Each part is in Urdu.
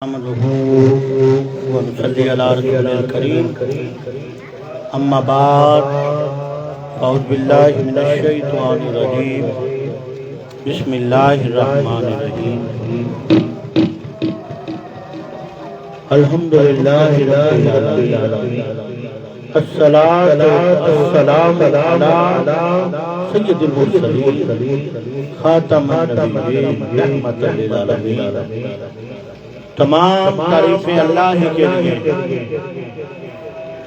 نحمده ونصلي على رسول الكريم اما بعد اعوذ باللہ من الشیطان الرجیم بسم اللہ الرحمن الرحیم الحمدللہ رب العالمین الصلاۃ والسلام علی سید المرسلین خاتم النبیین رحمۃ للعالمین۔ تمام تعریفیں اللہ ہی کے لیے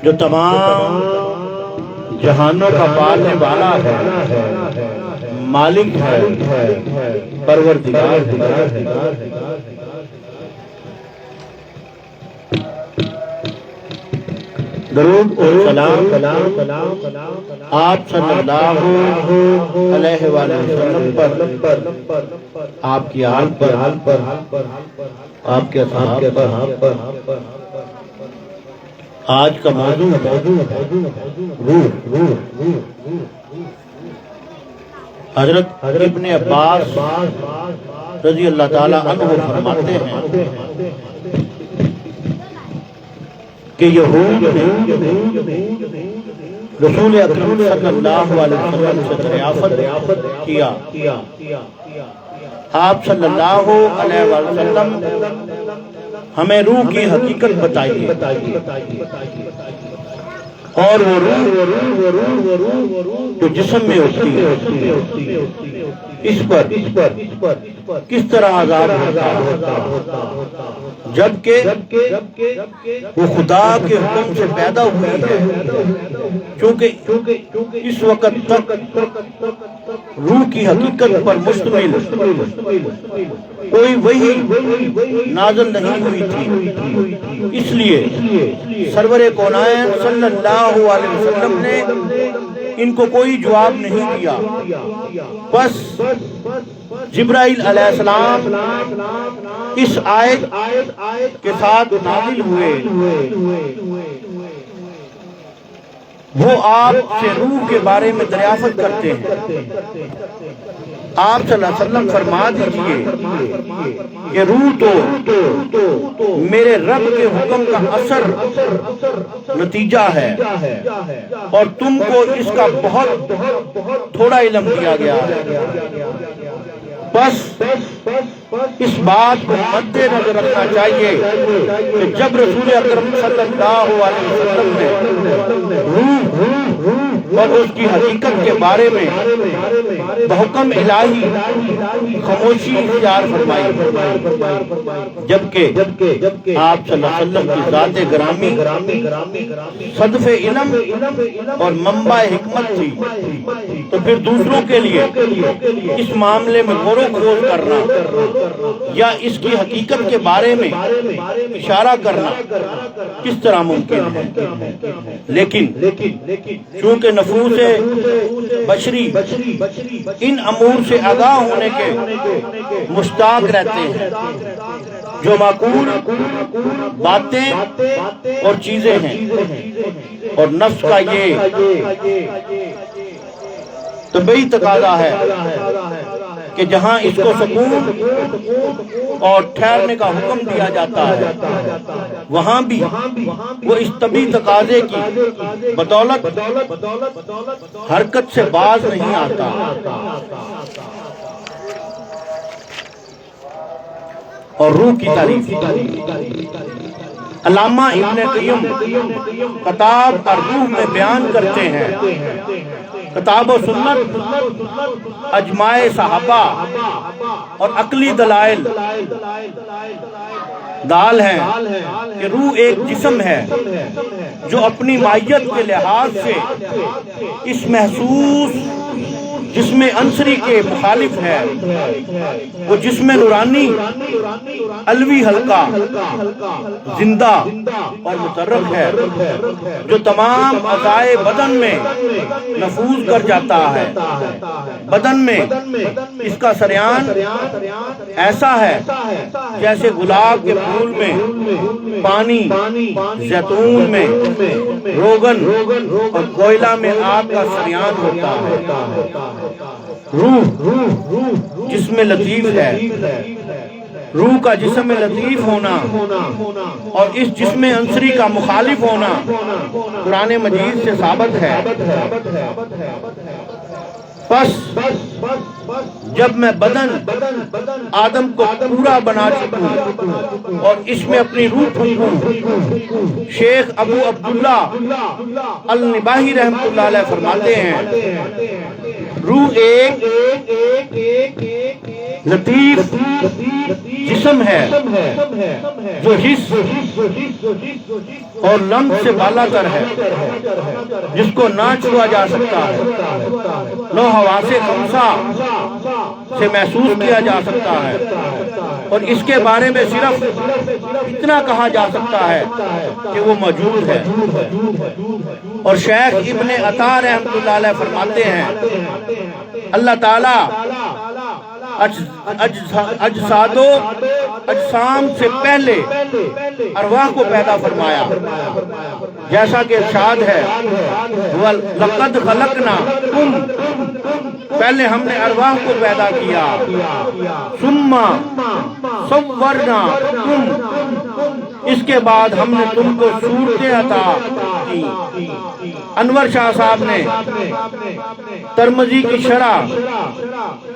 جو تمام جہانوں کا پالنے والا ہے، مالک ہے، پروردگار ہے۔ درود و سلام آپ صلی اللہ علیہ وآلہ وسلم پر، آپ کی آل پر، آپ کے اصحاب پر۔ آج کا موضوع روح۔ حضرت ابن عباس رضی اللہ تعالی عنہ فرماتے ہیں کہ یہود رسول اکرم صلی اللہ علیہ وسلم سے دریافت کیا، آپ صلی اللہ علیہ وسلم ہمیں روح کی حقیقت بتائیے، اور وہ روح جو جسم میں ہوتی ہے اس پر کس طرح عذاب ہوتا جبکہ وہ خدا کے حکم سے پیدا ہوئی ہے، کیونکہ اس وقت تک روح کی حقیقت پر مشتمل کوئی وحی نازل نہیں ہوئی تھی، اس لیے سرور کونین صلی اللہ علیہ وسلم نے ان کو کوئی جواب نہیں دیا۔ بس جبرائیل علیہ السلام اس آیت کے ساتھ نازل ہوئے، وہ آپ سے روح کے بارے میں دریافت کرتے ہیں۔ آپ صلی اللہ علیہ وسلم فرما دیجئے کہ روح تو میرے رب کے حکم کا اثر نتیجہ ہے، اور تم کو اس کا بہت تھوڑا علم دیا گیا ہے۔ بس اس بات کو مد نظر رکھنا چاہیے کہ جب رسول اکرم صلی اللہ علیہ وسلم نے روح اور اس کی حقیقت کے بارے میں بحکم الہی خاموشی اختیار فرمائی، جبکہ آپ صلی اللہ علیہ وسلم کی ذات گرامی صدف علم اور منبع حکمت تھی، تو پھر دوسروں کے لیے اس معاملے میں غور و خوض کرنا یا اس کی حقیقت کے بارے میں اشارہ کرنا کس طرح ممکن ہے؟ لیکن چونکہ نفوس بشری ان امور سے آگاہ ہونے کے مشتاق رہتے ہیں جو معقول باتیں اور چیزیں ہیں، اور نفس کا یہ طبعی تقاضا ہے کہ جہاں اس کو سکون اور ٹھہرنے کا حکم دیا جاتا ہے، وہاں بھی وہ اس طبعی تقاضے کی بدولت حرکت سے باز نہیں آتا۔ اور روح کی تعریف علامہ ابن قیم کتاب الروح میں بیان کرتے ہیں، کتاب و سنت، اجماع صحابہ اور عقلی دلائل دال ہیں کہ روح ایک جسم ہے جو اپنی ماہیت کے لحاظ سے اس محسوس جسم عنصری کے مخالف ہے۔ وہ جسم نورانی علوی حلقہ زندہ اور متحرک ہے جو تمام اعضائے بدن میں نفوذ کر جاتا ہے۔ بدن میں اس کا سریان ایسا ہے جیسے گلاب کے پھول میں پانی، زیتون میں روغن اور کوئلہ میں آگ کا سریان ہوتا ہے۔ روح جسم لطیف ہے روح کا جسم لطیف ہونا اور اس جسم عنصری کا مخالف ہونا قرآن مجید سے ثابت ہے۔ پس جب میں بدن آدم کو پورا بنا چکوں اور اس میں اپنی روح پھونکوں، شیخ ابو عبداللہ النباہی رحمۃ اللہ علیہ فرماتے ہیں روح ایک لطیف جسم ہے جو حس اور لمس سے بالا تر ہے، جس کو نہ چھوا جا سکتا ہے، نو حواس خمسہ سے محسوس کیا جا سکتا ہے، اور اس کے بارے میں صرف اتنا کہا جا سکتا ہے کہ وہ موجود ہے۔ اور شیخ ابن عطا رحمۃ اللہ علیہ فرماتے ہیں اللہ تعالیٰ اجساد و اجسام سے پہلے ارواح کو پیدا فرمایا، جیسا کہ ارشاد ہے لَقَدْ خَلَقْنَاكُمْ، پہلے ہم نے ارواح کو پیدا کیا، ثُمَّ صَوَّرْنَاكُمْ، اس کے بعد ہم نے تم کو صورتیں عطا کی۔ انور شاہ صاحب نے ترمذی کی شرح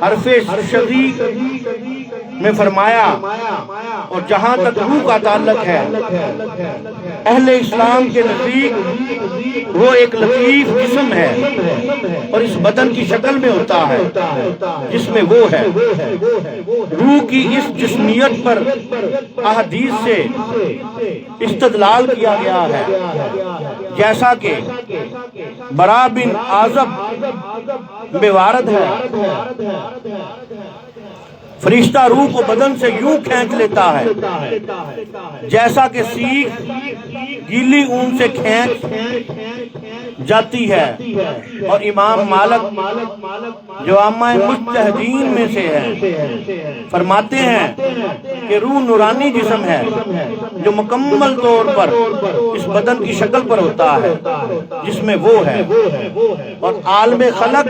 حرف شدید میں فرمایا، اور جہاں تک روح کا تعلق ہے اہل اسلام کے نزدیک وہ ایک لطیف جسم ہے اور اس بدن کی شکل میں ہوتا ہے جس میں وہ ہے۔ روح کی اس جسمیت پر احادیث سے استدلال کیا گیا ہے، جیسا کہ برا بن عازب میں وارد ہے فرشتہ روح کو بدن سے یوں کھینچ لیتا ہے جیسا کہ سیخ گیلی اون سے کھینچ جاتی ہے، اور امام مالک جو عامہ مجتہدین میں سے ہے فرماتے ہیں کہ روح نورانی جسم ہے جو مکمل طور پر اس بدن کی شکل پر ہوتا ہے جس میں وہ ہے، اور عالم خلق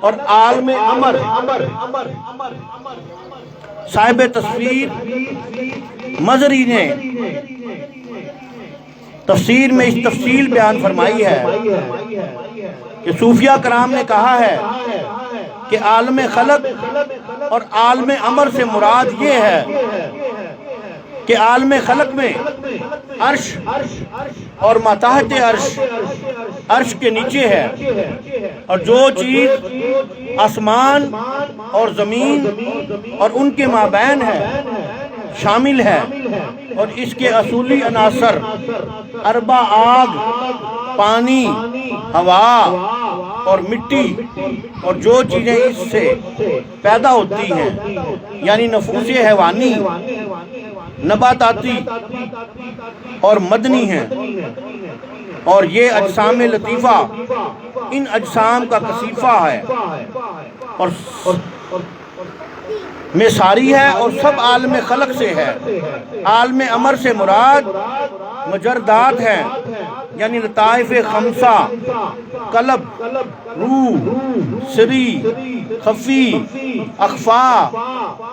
اور عالم امر صاحب تصویر مظہری نے تفسیر میں اس تفصیل بیان فرمائی ہے کہ صوفیہ کرام نے کہا ہے کہ عالم خلق اور عالم امر سے مراد یہ ہے کہ عالم خلق میں عرش اور ما تحت عرش کے نیچے ہے، اور جو چیز آسمان اور زمین اور ان کے مابین ہے شامل ہے، اور اس کے اصولی عناصر اربع آگ، پانی، ہوا اور مٹی، اور جو چیزیں اس سے پیدا ہوتی ہیں یعنی نفوس حیوانی، نباتاتی اور مدنی ہیں، اور یہ اجسام لطیفہ ان اجسام کا کثیفہ ہے اور میں ساری ہے، اور سب عالم خلق سے ہے۔ عالم امر سے مراد مجردات ہیں یعنی لطائف خمسہ، قلب، روح، سری، خفی، اخفا،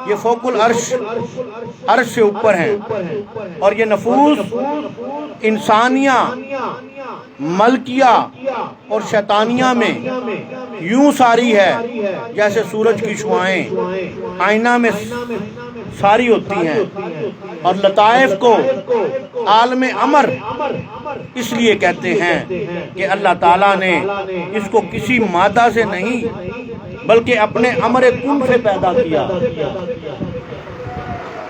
یہ فوق العرش عرش سے اوپر ہیں، اور یہ نفوس انسانیہ، ملکیہ اور شیطانیہ میں یوں ساری ہے جیسے سورج کی شعاعیں آئینہ میں ساری ہوتی ہیں، اور لطائف کو عالم امر اس لیے کہتے ہیں کہ اللہ تعالیٰ نے اس کو کسی مادہ سے نہیں بلکہ اپنے امر کن سے پیدا کیا۔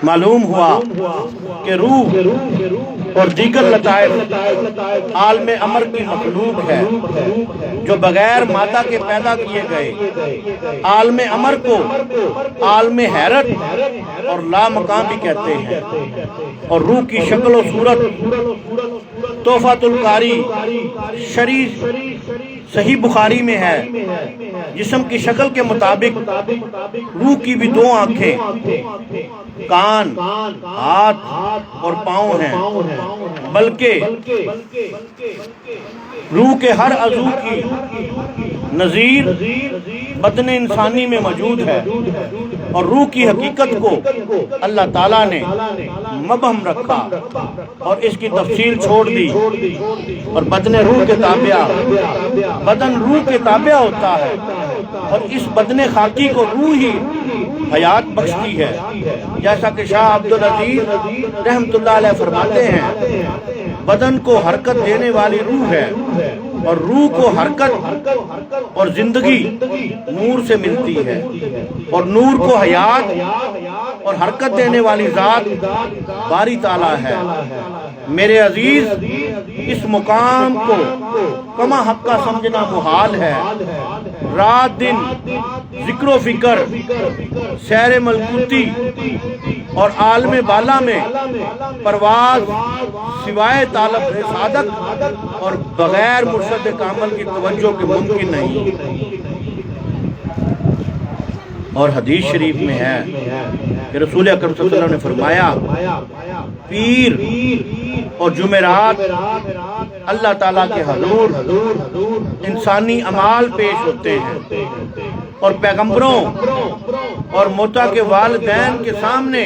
معلوم ہوا کہ روح اور دیگر لطائف عالم امر کی مخلوق ہے جو بغیر مادہ کے پیدا کیے گئے۔ عالم امر کو عالم حیرت اور لامکان بھی کہتے ہیں، اور روح کی شکل و صورت تحفۃ القاری شریف صحیح بخاری میں ہے۔ جسم کی شکل کے مطابق روح کی بھی دو آنکھیں، کان، ہاتھ اور پاؤں ہیں، بلکہ روح کے ہر عضو کی نظیر بدن انسانی میں موجود ہے۔ اور روح کی حقیقت کو اللہ تعالیٰ نے مبہم رکھا اور اس کی تفصیل چھوڑ دی، اور بدن روح کے تابع، بدن روح کے تابع ہوتا ہے، اور اس بدن خاکی کو روح ہی حیات بخشتی ہے، جیسا کہ شاہ عبدالعزیز رحمۃ اللہ علیہ فرماتے ہیں بدن کو حرکت دینے والی روح ہے، اور روح کو حرکت اور زندگی نور سے ملتی ہے، اور نور کو حیات اور حرکت دینے والی ذات باری تعالیٰ ہے۔ میرے عزیز، اس مقام کو کما حق کا سمجھنا محال ہے۔ رات دن ذکر و فکر، سیر ملکوتی اور عالم بالا میں پرواز سوائے طالب صادق اور بغیر مرشد کامل کی توجہ کے ممکن نہیں۔ اور حدیث شریف میں ہے کہ رسول اکرم صلی اللہ علیہ وسلم نے فرمایا پیر اور جمعرات اللہ تعالیٰ کے حضور انسانی اعمال پیش ہوتے ہیں، اور پیغمبروں اور موتا کے والدین کے سامنے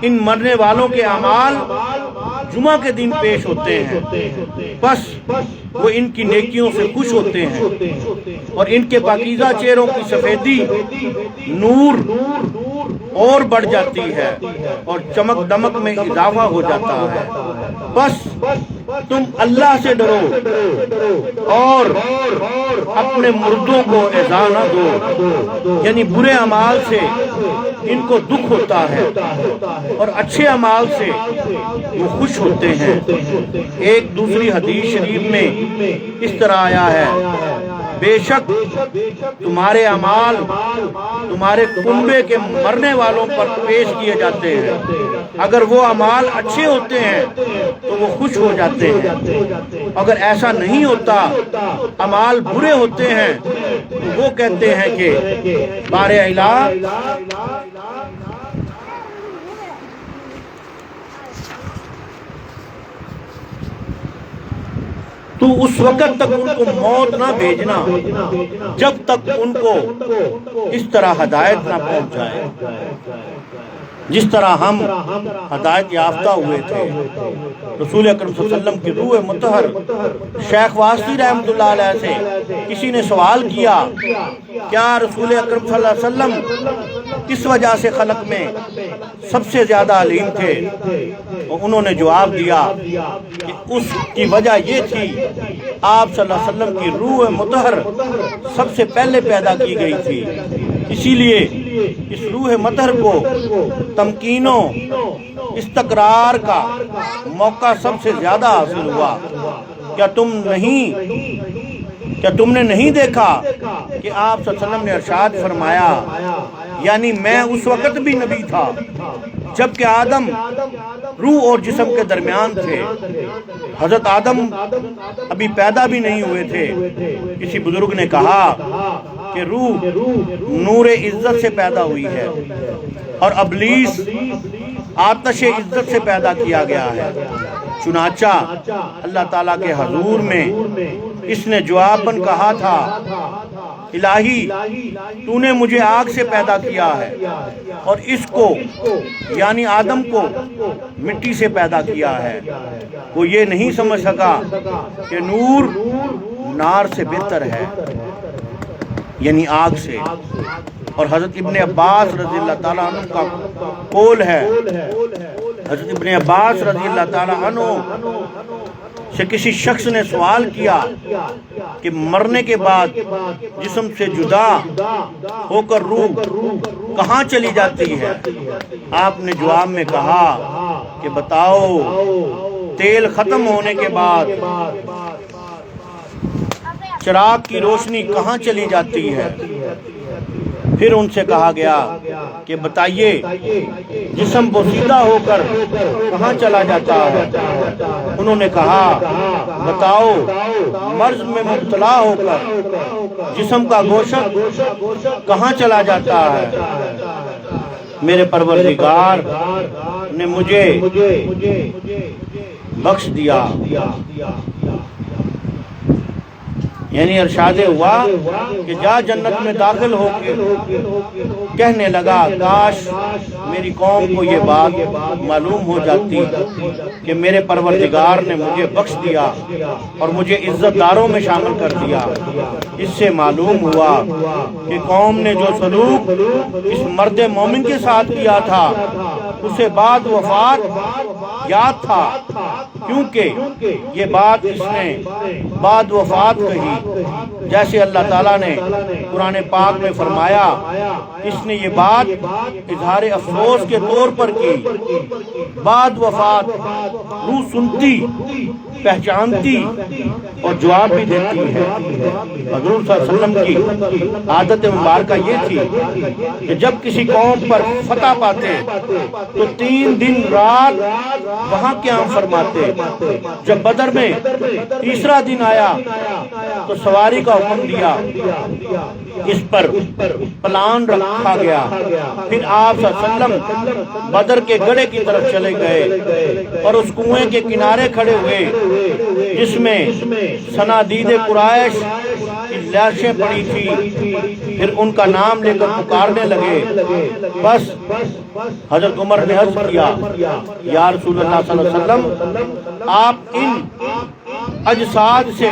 ان مرنے والوں کے اعمال جمعہ کے دن پیش ہوتے ہیں، بس وہ ان کی نیکیوں سے خوش ہوتے ہیں، اور ان کے پاکیزہ چہروں کی سفیدی نور اور بڑھ جاتی ہے اور چمک دمک میں اضافہ ہو جاتا ہے۔ بس تم اللہ سے ڈرو اور اپنے مردوں کو ایذا نہ دو، یعنی برے اعمال سے ان کو دکھ ہوتا ہے اور اچھے اعمال سے وہ خوش ہوتے ہیں۔ ایک دوسری حدیث شریف میں اس طرح آیا ہے بے شک تمہارے اعمال تمہارے کنبے کے مرنے والوں پر پیش کیے جاتے ہیں، اگر وہ اعمال اچھے ہوتے ہیں تو وہ خوش ہو جاتے ہیں، اگر ایسا نہیں ہوتا اعمال برے ہوتے ہیں تو وہ کہتے ہیں کہ بارے الہ تو اس وقت تک ان کو موت نہ بھیجنا جب تک ان کو اس طرح ہدایت نہ پہنچ جائے جس طرح ہم ہدایت یافتہ ہوئے تھے۔ رسول اکرم صلی اللہ علیہ وسلم کی روح مطہر شیخ واسطی رحمۃ اللہ علیہ سے کسی نے سوال کیا کیا رسول اکرم صلی اللہ علیہ وسلم کس وجہ سے خلق میں سب سے زیادہ علیم تھے؟ اور انہوں نے جواب دیا کہ اس کی وجہ یہ تھی آپ صلی اللہ علیہ وسلم کی روح مطہر سب سے پہلے پیدا کی گئی تھی، اسی لیے اس روح مطہر کو تمکین و استقرار کا موقع سب سے زیادہ حاصل ہوا۔ کیا تم نے نہیں دیکھا کہ آپ صلی اللہ علیہ وسلم نے ارشاد فرمایا، یعنی میں اس وقت بھی نبی تھا جبکہ آدم روح اور جسم کے درمیان تھے، حضرت آدم ابھی پیدا بھی نہیں ہوئے تھے۔ کسی بزرگ نے کہا کہ روح نور عزت سے پیدا ہوئی ہے اور ابلیس آتش عزت سے پیدا کیا گیا ہے، چنانچہ اللہ تعالیٰ کے حضور میں اس نے جواباً کہا تھا الہی تو نے مجھے آگ سے پیدا کیا ہے اور اس کو یعنی آدم کو مٹی سے پیدا کیا ہے۔ وہ یہ نہیں سمجھ سکا کہ نور نار سے بہتر ہے، یعنی آگ سے۔ اور حضرت ابن عباس رضی اللہ تعالیٰ عنہ کا قول ہے، حضرت ابن عباس رضی اللہ تعالیٰ عنہ سے کسی شخص نے سوال کیا کہ مرنے کے بعد جسم سے جدا ہو کر روح کہاں چلی جاتی ہے؟ آپ نے جواب میں کہا کہ بتاؤ، تیل ختم ہونے کے بعد چراغ کی روشنی کہاں چلی جاتی ہے؟ پھر ان سے کہا گیا کہ بتائیے جسم بوسیدہ ہو کر کہاں چلا جاتا ہے؟ انہوں نے کہا بتاؤ، مرض میں مبتلا ہو کر جسم کا گوشت کہاں چلا جاتا ہے؟ میرے پروردگار نے مجھے بخش دیا یعنی ارشاد ہوا کہ جا جنت میں داخل ہو کے کہنے لگا کاش میری قوم کو یہ بات معلوم ہو جاتی کہ میرے پروردگار نے مجھے بخش دیا اور مجھے عزت داروں میں شامل کر دیا۔ اس سے معلوم ہوا کہ قوم نے جو سلوک اس مرد مومن کے ساتھ کیا تھا اسے بعد وفات یاد تھا، کیونکہ یہ بات اس نے بعد وفات کہی، جیسے اللہ تعالیٰ نے قرآن پاک میں فرمایا اس نے یہ بات اظہار افسوس کے طور پر کی، بعد وفات روح سنتی، پہچانتی اور جواب بھی دیتی ہے۔ حضور صلی اللہ علیہ وسلم کی عادت مبارکہ یہ تھی کہ جب کسی قوم پر فتح پاتے تو 3 دن رات وہاں قیام فرماتے۔ جب بدر میں تیسرا دن آیا تو سواری کا حکم دیا، اس پر پلان رکھا گیا۔ پھر آپ صلی اللہ علیہ وسلم بدر کے گڑھے کی طرف چلے گئے اور اس کنویں کے کنارے کھڑے ہوئے جس میں صنادید قریش کی لاشیں پڑی تھی، پھر ان کا نام لے کر پکارنے لگے۔ بس حضرت عمر نے عرض کیا یا رسول اللہ صلی اللہ علیہ وسلم آپ ان اجساد سے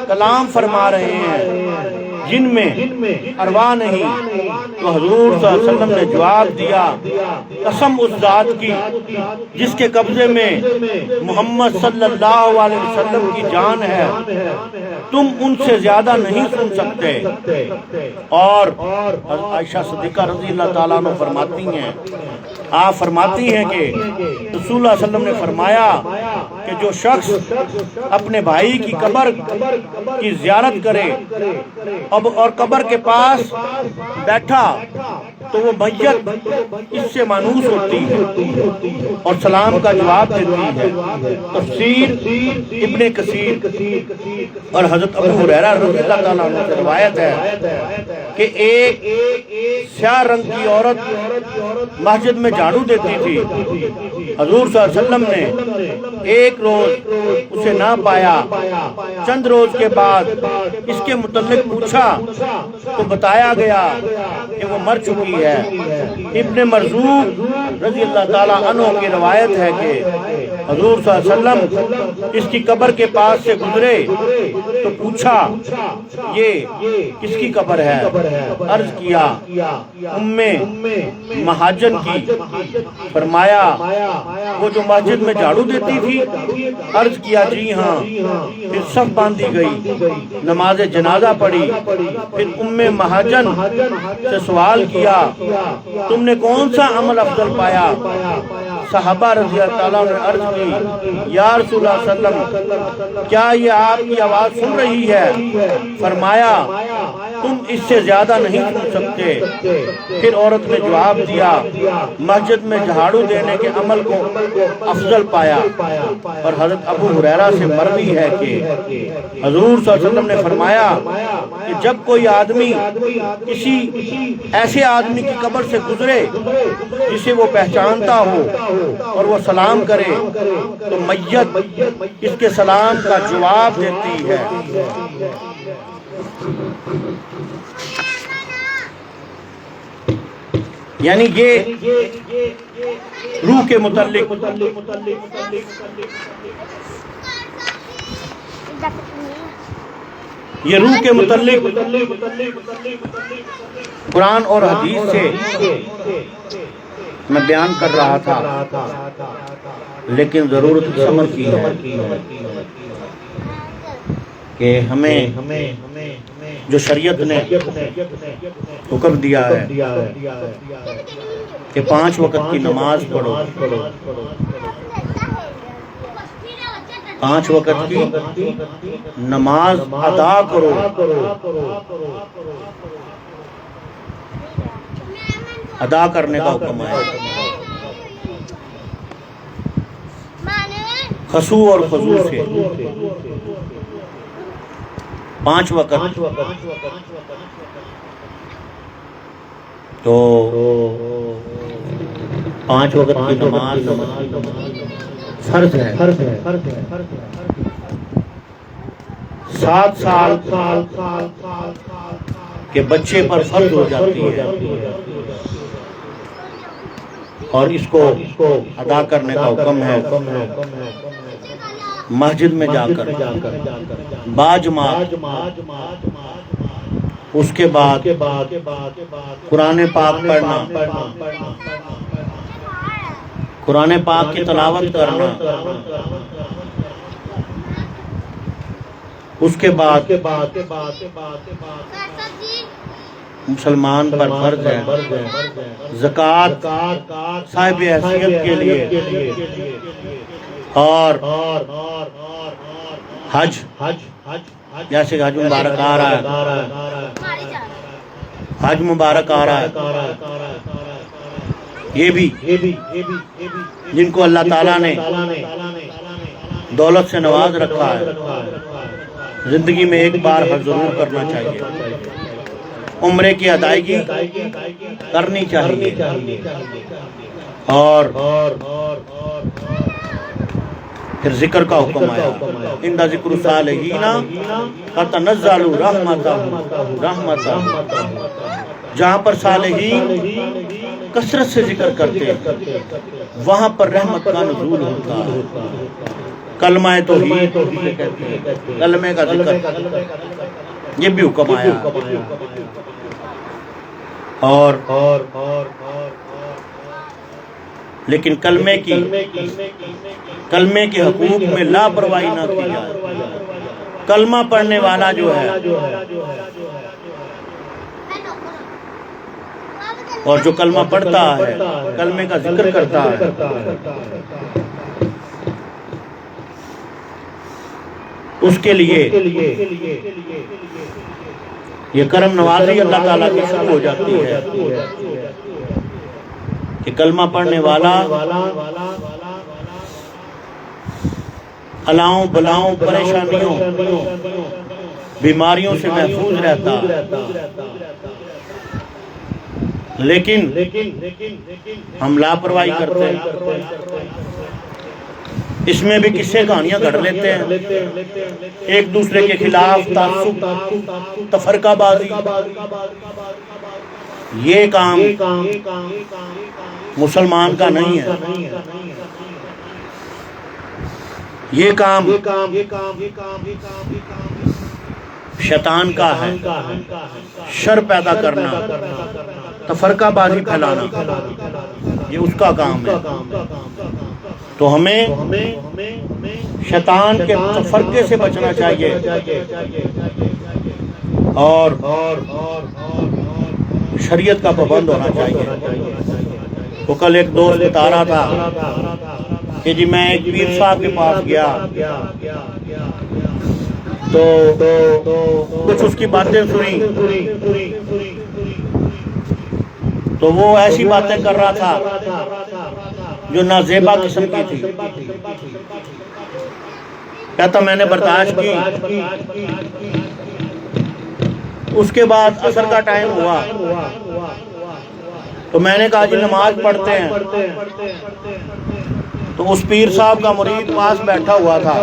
کلام فرما رہے ہیں جن میں ارواح نہیں۔ تو حضور صلی اللہ علیہ وسلم نے جواب دیا قسم اس ذات کی جس کے قبضے میں محمد صلی اللہ علیہ وسلم کی جان ہے، تم ان سے زیادہ نہیں سن سکتے۔ اور عائشہ صدیقہ رضی اللہ تعالیٰ عنہ فرماتی ہیں، آپ فرماتی ہیں کہ رسول اللہ علیہ وسلم نے فرمایا کہ جو شخص اپنے بھائی کی قبر کی زیارت کرے اور قبر کے پاس بیٹھا تو وہ میت اس سے مانوس ہوتی ہے اور سلام کا جواب دیتی ہے۔ تفسیر ابن کثیر اور حضرت ابو ہریرہ رضی اللہ تعالیٰ عنہ سے روایت ہے کہ ایک سیاہ رنگ کی عورت مسجد میں جھاڑو دیتی تھی۔ حضور صلی اللہ علیہ وسلم نے ایک روز اسے نہ پایا، چند روز کے بعد اس کے متعلق پوچھا تو بتایا گیا کہ وہ مر چکی ہے۔ ابن مرزوق رضی اللہ تعالیٰ عنہ کی روایت ہے کہ حضور صلی اللہ علیہ وسلم اس کی قبر کے پاس سے گزرے تو پوچھا یہ کس کی قبر ہے؟ عرض کیا ام مہاجن کی۔ فرمایا وہ جو مسجد میں جھاڑو دیتی تھی؟ عرض کیا جی ہاں۔ پھر صف باندھی گئی، نماز جنازہ پڑھی، پھر ام مہاجن سے سوال کیا تم نے کون سا عمل افضل پایا؟ صحابہ رضی اللہ تعالیٰ نے عرض کی یا رسول اللہ صلی اللہ علیہ وسلم کیا یہ آپ کی آواز سن رہی ہے؟ فرمایا تم اس سے زیادہ نہیں سن سکتے۔ پھر عورت نے جواب دیا مسجد میں جھاڑو دینے کے عمل کو افضل پایا۔ اور حضرت ابو ہریرہ سے مروی ہے کہ حضور صلی اللہ علیہ وسلم نے فرمایا کہ جب کوئی آدمی کسی ایسے آدمی کی قبر سے گزرے جسے وہ پہچانتا ہو اور وہ سلام کرے تو میت اس کے سلام کا جواب دیتی ہے۔ یعنی یہ روح کے متعلق یہ روح کے متعلق قرآن اور حدیث سے میں بیان کر رہا تھا، لیکن ضرورت اس امر کی ہے کہ ہمیں جو شریعت نے حکم دیا ہے کہ 5 وقت کی نماز پڑھو، 5 وقت کی نماز ادا کرو، ادا کرنے کا حکم ہے۔ خشوع اور خضوع سے 5 وقت تو 5 وقت کی نماز فرض ہے، 7 سال کے بچے پر فرض ہو جاتی ہے اور اس کو ادا کرنے کا حکم ہے مسجد میں جا کر باجماعت. اس کے بعد قرآن پاک پڑھنا، قرآن پاک کی تلاوت کرنا. اس کے بعد مسلمان پر فرض ہے زکوٰۃ صاحب حیثیت کے لیے اور حج، جیسے حج مبارک آ رہا ہے، حج مبارک آ رہا ہے، یہ بھی جن کو اللہ تعالیٰ نے دولت سے نواز رکھا ہے زندگی میں ایک بار حج ضرور کرنا چاہیے، عمرے کی ادائیگی کرنی چاہیے. اور پھر ذکر کا حکم آیا، ان ذکر صالحین فتنزل رحمتہ. جہاں پر صالحین کثرت سے ذکر کرتے ہیں وہاں پر رحمت کا نزول ہوتا ہے. کلمہ توحید کہتے ہیں، کلمے کا ذکر، یہ بھی حکم آیا. اور لیکن کلمے کے حقوق میں لاپرواہی نہ کی جائے. کلمہ پڑھنے والا جو ہے اور جو کلمہ پڑھتا ہے، کلمے کا ذکر کرتا ہے، اس کے لیے یہ کرم نوازی اللہ تعالیٰ کی شروع ہو جاتی ہے کہ کلمہ پڑھنے والا الاؤں بلاؤں پریشانیوں بیماریوں سے محفوظ رہتا. لیکن ہم لاپرواہی کرتے ہیں، اس میں بھی قصے کہانیاں گھڑ لیتے ہیں، ایک دوسرے کے خلاف تعصب، تفرقہ بازی. یہ کام مسلمان کا نہیں ہے، یہ کام شیطان کا ہے. شر پیدا کرنا، تفرقہ بازی پھیلانا، یہ اس کا کام ہے. تو ہمیں شیطان کے تفرقے سے بچنا چاہیے اور شریعت کا پابند ہونا چاہیے. تو کل ایک دوست بتا رہا تھا کہ جی میں ایک پیر صاحب کے پاس گیا تو کچھ اس کی باتیں سنی تو وہ ایسی باتیں کر رہا تھا جو نازیبا قسم کی تھی. کہتا میں نے برداشت کی. اس کے بعد عصر کا ٹائم ہوا تو میں نے کہا جی نماز پڑھتے ہیں. تو اس پیر صاحب کا مرید پاس بیٹھا ہوا تھا،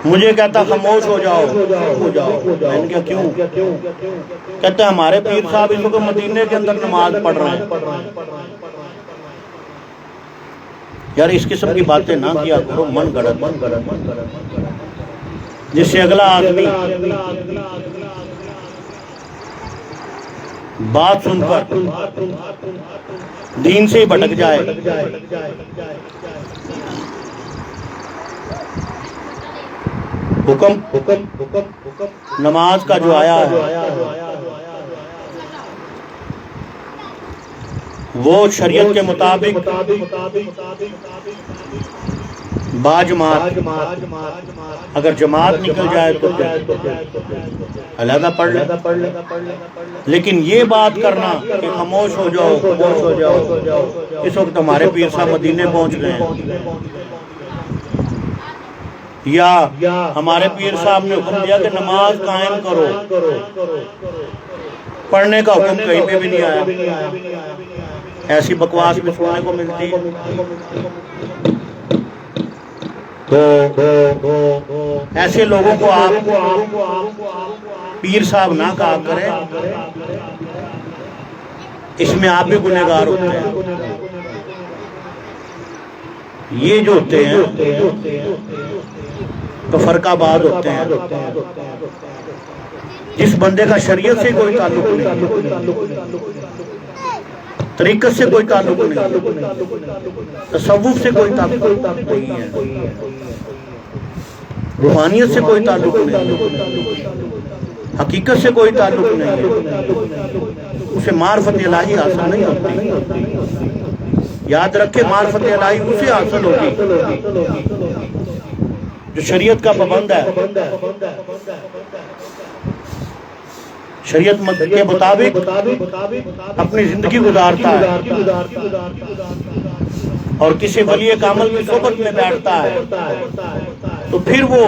مجھے کہتا خاموش ہو جاؤ. میں نے کہا کیوں؟ کہتا ہے ہمارے پیر صاحب اس وقت مدینے کے اندر نماز پڑھ رہے ہیں. یار اس قسم کی باتیں نہ کیا کرو، من گڑت. جس سے اگلا آدمی بات سن کر دین سے ہی بھٹک جائے. حکم نماز کا جو آیا ہے وہ شریعت کے مطابق باجماعت، اگر جماعت نکل جائے تو علیحدہ پڑھ لے. لیکن یہ بات کرنا کہ خاموش ہو جاؤ، اس وقت ہمارے پیر صاحب مدینے پہنچ گئے ہیں، یا ہمارے پیر صاحب نے حکم دیا کہ نماز قائم کرو، پڑھنے کا حکم کہیں پہ بھی نہیں آیا. ایسی بکواس بھی سننے کو ملتی ہے. تو ایسے لوگوں کو آپ پیر صاحب نہ کہا کریں، اس میں آپ بھی گنہگار ہوتے ہیں۔ یہ جو ہوتے ہیں تو فرقہ باد ہوتے ہیں۔ جس بندے کا شریعت سے کوئی تعلق نہیں، طریقت سے کوئی تعلق نہیں، تصوف سے کوئی تعلق نہیں ہے، روحانیت سے کوئی تعلق نہیں، حقیقت سے کوئی تعلق نہیں ہے، اسے معرفت الہی حاصل نہیں ہوتی۔ یاد رکھے، معرفت الہی اسے حاصل ہوگی جو شریعت کا پابند ہے، شریعت کے مطابق اپنی زندگی گزارتا ہے اور کسی ولی کامل کی صحبت میں بیٹھتا ہے، تو پھر وہ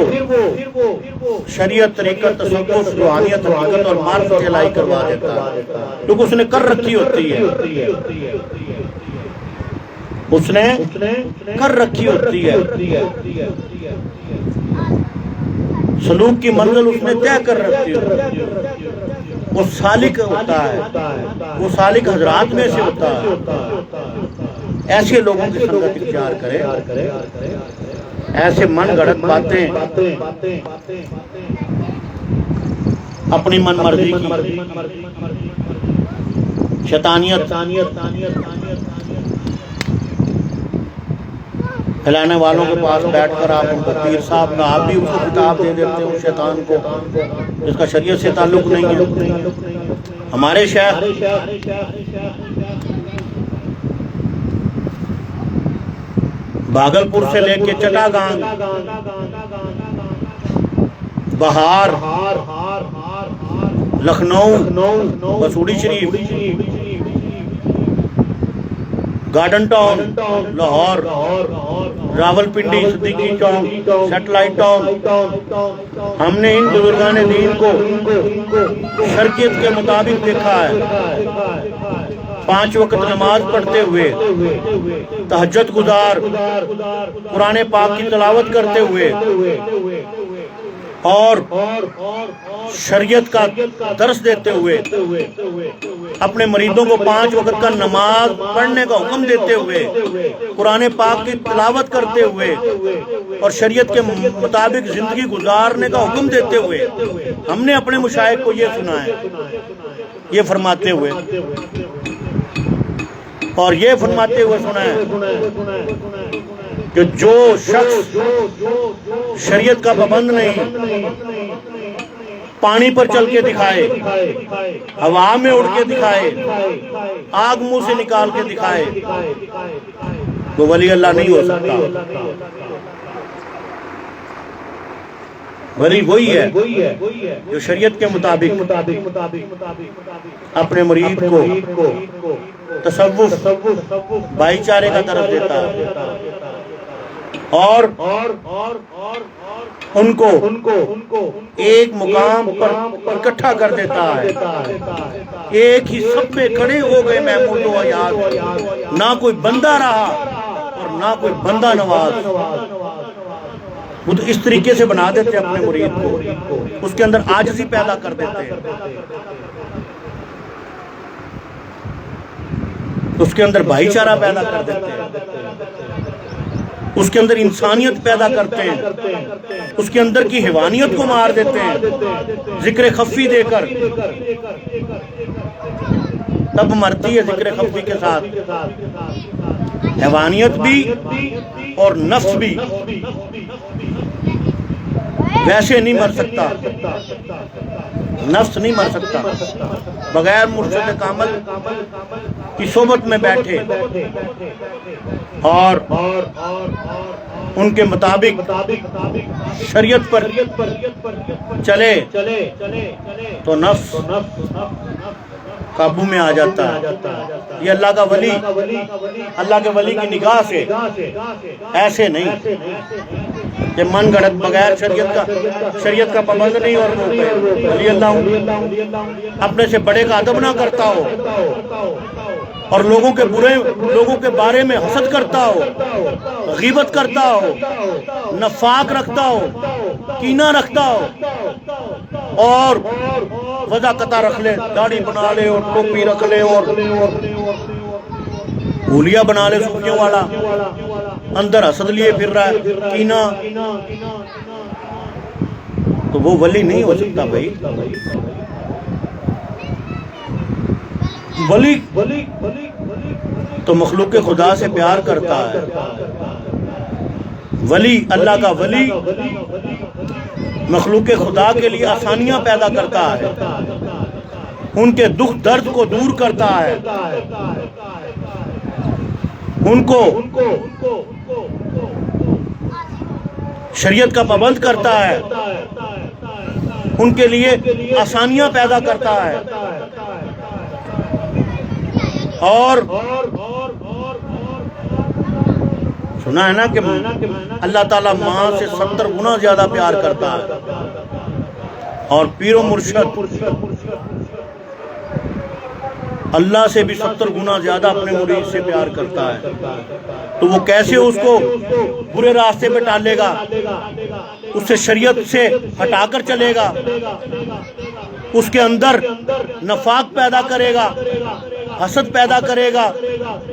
شریعت، طریقت، تصوف، روحانیت، حقیقت اور معرفت الہی کروا دیتا ہے، کیونکہ اس نے کر رکھی ہوتی ہے، اس نے کر رکھی ہوتی ہے، سلوک کی منزل اس نے طے کر رکھی ہوتی ہے۔ وہ سالک ہوتا ہے، وہ سالک حضرات میں سے ہوتا ہے۔ ایسے لوگوں کی سنگت اختیار کرے، ایسے من گھڑت باتیں، اپنی من مرضی کی شیطانیت پھیلانے والوں کے پاس بیٹھ کر آپ ان کو پیر صاحب کا، آپ بھی اس کو کتاب دے دیتے ہیں شیطان کو، جس کا شریعت سے تعلق نہیں ہے۔ ہمارے شیخ بھاگلپور سے لے کے چٹاگانگ، بہار، لکھنؤ، مسوڑی شریف، گارڈن ٹاؤن، لاہور، راول پنڈی، صدیقی چوک، سیٹلائٹ ٹاؤن، ہم نے ان بزرگان دین کو شریعت کے مطابق دیکھا ہے، 5 وقت نماز پڑھتے ہوئے، تہجد گزار، قرآن پاک کی تلاوت کرتے ہوئے اور شریعت کا درس دیتے ہوئے، اپنے مریدوں کو 5 وقت کا نماز پڑھنے کا حکم دیتے ہوئے، قرآن پاک کی تلاوت کرتے ہوئے اور شریعت کے مطابق زندگی گزارنے کا حکم دیتے ہوئے، ہم نے اپنے مشائخ کو یہ سنا ہے، یہ فرماتے ہوئے، اور یہ فرماتے ہوئے سنا ہے کہ جو شخص شریعت کا پابند نہیں، پانی پر چل کے دکھائے، ہوا میں اڑ کے دکھائے، آگ منہ سے نکال کے دکھائے، وہ ولی اللہ نہیں ہو سکتا۔ ولی وہی ہے جو شریعت کے مطابق اپنے مرید کو تصوف، بھائی چارے کا درس دیتا ہے اور ان کو ایک مقام پر اکٹھا کر دیتا ہے، ایک ہی سب پہ کھڑے ہو گئے محمود و عیاض، نہ کوئی بندہ رہا اور نہ کوئی بندہ نواز، وہ تو اس طریقے سے بنا دیتے ہیں اپنے مرید کو، اس کے اندر عاجزی پیدا کر دیتے ہیں، اس کے اندر بھائی چارہ پیدا کر دیتے ہیں، اس کے اندر انسانیت پیدا کرتے ہیں، اس کے اندر کی حیوانیت کو مار دیتے ہیں ذکر خفی دے کر، تب مرتی ہے ذکر خفی کے ساتھ حیوانیت بھی اور نفس بھی، ویسے نہیں مر سکتا، نفس نہیں مر سکتا، بغیر مرشد کامل کی صحبت میں بیٹھے اور ان کے مطابق شریعت پر چلے تو نفس قابو میں آ جاتا ہے۔ یہ اللہ کا ولی، اللہ کے ولی کی نگاہ سے ایسے نہیں کہ من گھڑت بغیر شریعت کا پابند نہیں اور ولی اللہ ہوں، اپنے سے بڑے کا ادب نہ کرتا ہو، اور لوگوں کے بارے میں حسد کرتا ہو، غیبت کرتا ہو، نفاق رکھتا ہو، کینہ رکھتا ہو، اور وضع قطع رکھ لے، داڑھی بنا لے اور ٹوپی رکھ لے اور بھولیا بنا لے صوفیوں والا، اندر حسد لیے پھر رہا ہے، کینہ، تو وہ ولی نہیں ہو سکتا بھائی۔ ولی تو مخلوق خدا سے پیار کرتا ہے۔ ولی، اللہ کا ولی مخلوق خدا کے لیے آسانیاں پیدا کرتا ہے، ان کے دکھ درد کو دور کرتا ہے، ان کو شریعت کا پابند کرتا ہے، ان کے لیے آسانیاں پیدا کرتا ہے، اور سنا ہے نا کہ اللہ تعالیٰ ماں سے 70 گنا زیادہ پیار کرتا ہے، اور پیر و مرشد اللہ سے بھی 70 گنا زیادہ اپنے مرید سے پیار کرتا ہے، تو وہ کیسے اس کو برے راستے پہ ڈالے گا، اس سے شریعت سے ہٹا کر چلے گا، اس کے اندر نفاق پیدا کرے گا، حسد پیدا کرے گا،